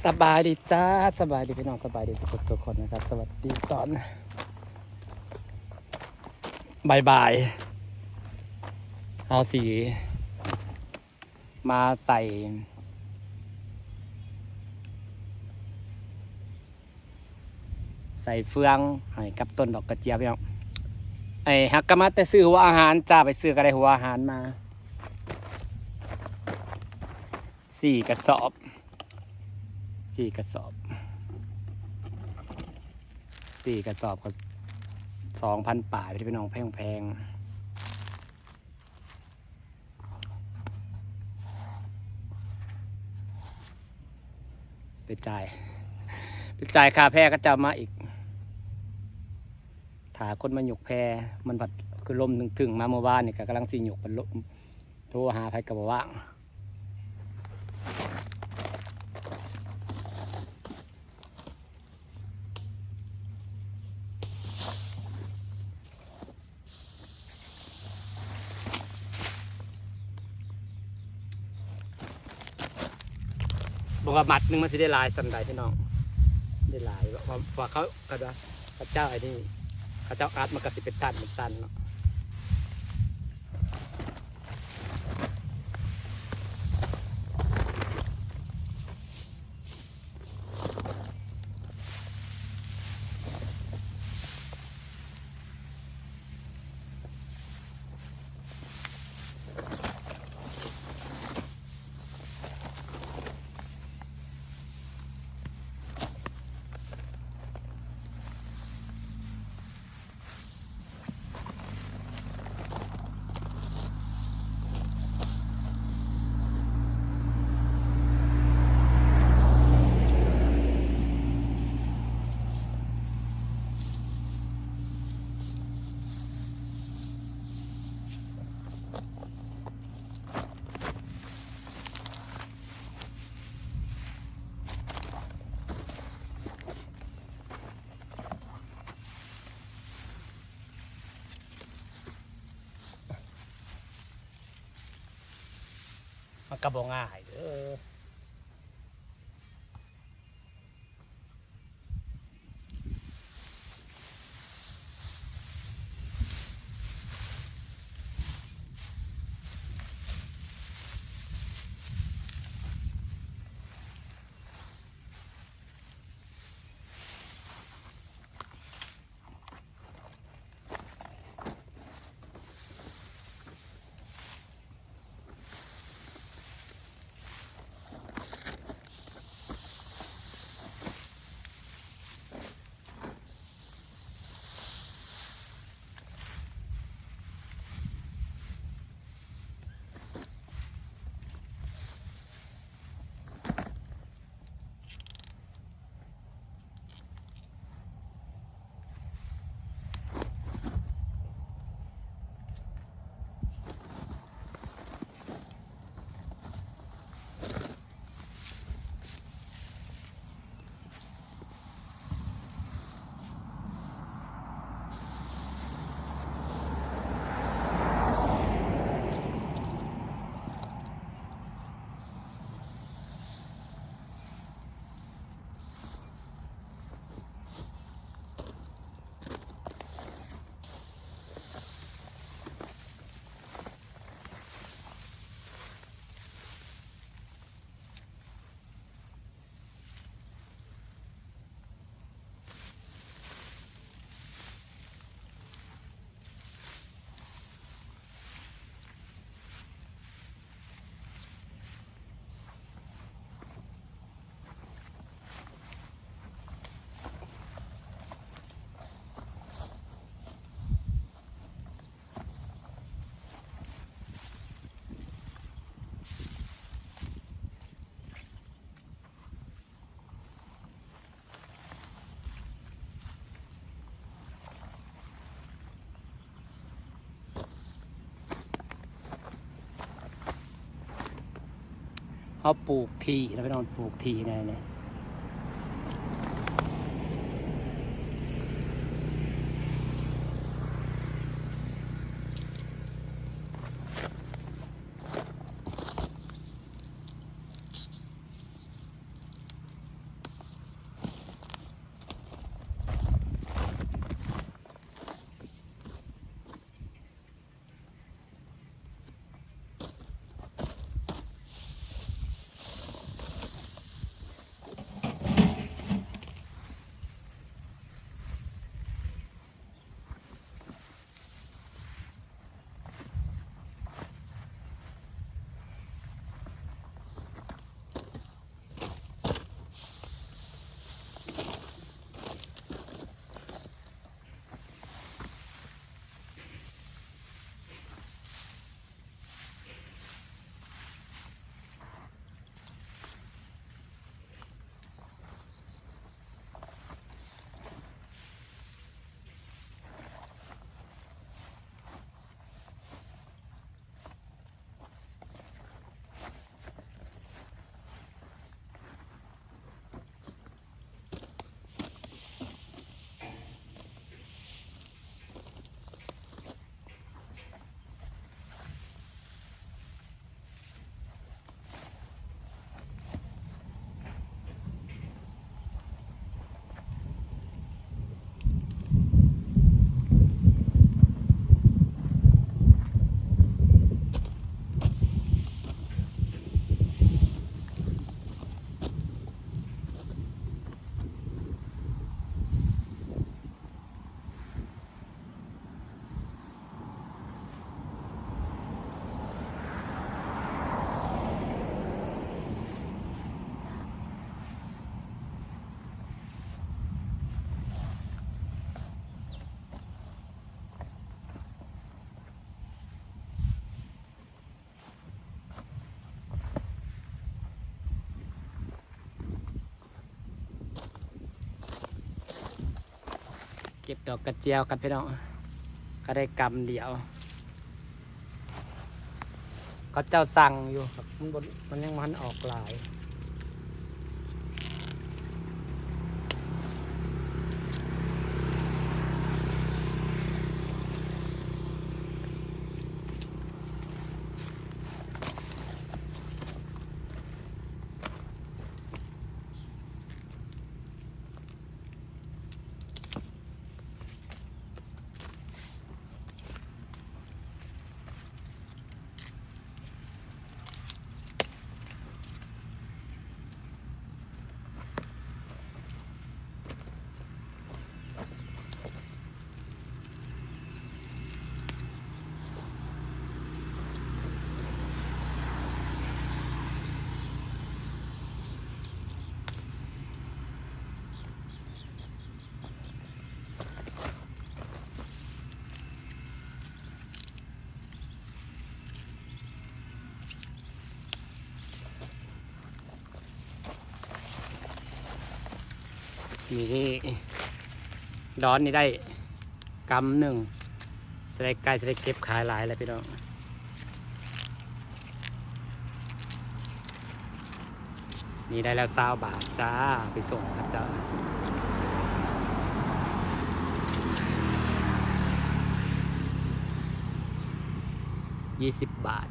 สบายดีจ้าสบายดีพี่น้องสบายดีทุกคนนะครับสวัสดีตอนบ่ายเอาสีมาใส่เฟืองให้กับต้นดอกกระเจี๊ยบพี่น้องไอ้ฮักกะมาแต่ซื้อหัวอาหารจ้าไปซื้อก็ได้หัวอาหารมา4 กระสอบ4 กระสอบก็ 2,000 บาทพี่น้องแพงไปจ่ายค่าแพก็จะมาอีกถาคนมาหยกแพมันบัดคือลมถึงมาเมื่อวานนี่ก็กำลังสิหยกมันลมโทรหาไผก็บ่ว่างบอกว่ามัดนึงมันสิได้หลายสำใดพี่น้องได้หลายว่าเขาก็ว่าพระเจ้าไอ้นี่พระเจ้าอาร์ตมันก็สิเป็นสั้นเนาะมันก็บ่ง่ายเด้อเขาปลูกทีแล้วไปนอนปลูกทีไงเนี่ย เก็บดอกกระเจียวกันพี่น้องก็ได้กำเดียวเขาเจ้าสั่งอยู่มันยังมันออกหลายนี่ดอนนี่ได้กำหนึ่งจะได้ใกล้จะได้เก็บขายหลายเลยพี่น้องนี่ได้แล้ว20 บาทจ้าไปส่งครับจ้า20 บาท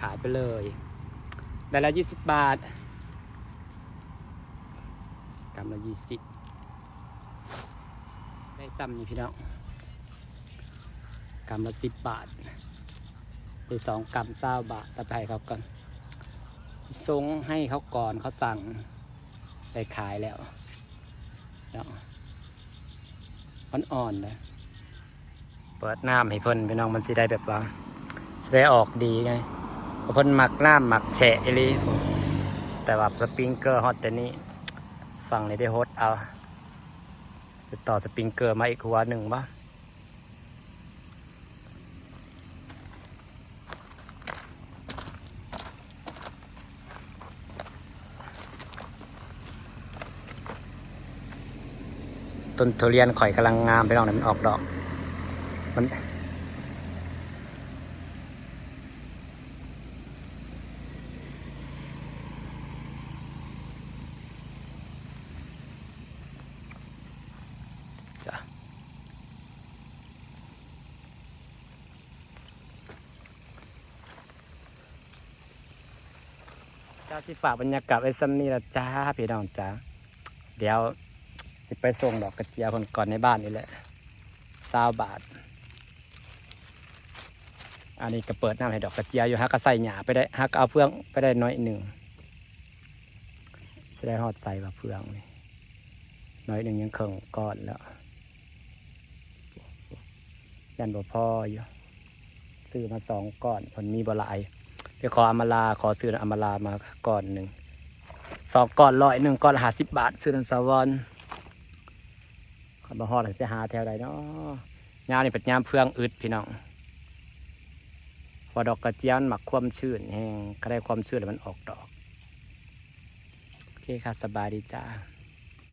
ขายไปเลยได้แล้ว20 บาทกำละ20ได้ซ้ำนี่พี่น้องกำละ10 บาทได้2 กำ20 บาทจะไปให้เขาก่อนส่งให้เขาก่อนเขาสั่งได้ขายแล้วมันอ่อนเลยเปิดน้ำให้เพิ่นพี่น้องมันสิได้แบบว่าได้ออกดีไงเพิ่นหมักน้ำหมักแฉะอีหลีแต่ว่าสปริงเกอร์ฮอตแต่นี้ฝั่งนี้ได้ฮดเอาจะต่อสปริงเกอร์มาอีกหัวหนึ่งป่ะต้นทุเรียนข่อยกำลังงามไปลองมันออกดอกมันจ้าสิฝากบรรยากาศไว้ซ้ำนี่ละจ้าพี่น้องจ้าเดี๋ยวสิไปส่งดอกกระเจียวคนก่อนในบ้านนี่แหละ20 บาทอันนี้ก็เปิดน้ำให้ดอกกระเจียวอยู่ฮักก็ใส่หญ้าไปได้ฮักเอาเพื่องไปได้น้อยหนึ่งจะได้ฮอดใส่ว่าเพื่องนี่น้อยหนึ่งยังเข่งก้อนแล้วยันบ่พออยู่ซื้อมา2 ก้อนผลมีบ่หลายไปขออำมาลาขอซื้ออำมาลามาก้อนหนึ่ง2 ก้อน100ก้อนละ50 บาทซื้อนันสวรรค์ขับมาฮอดไปหาแถวใดเนาะยามนี่เป็นยามเพื่องอึดพี่น้องพอดอกกระเจียวหมักความชื้นแห้งก็ได้ความชื้นแล้วมันออกดอกโอเคครับสบายดีจ้า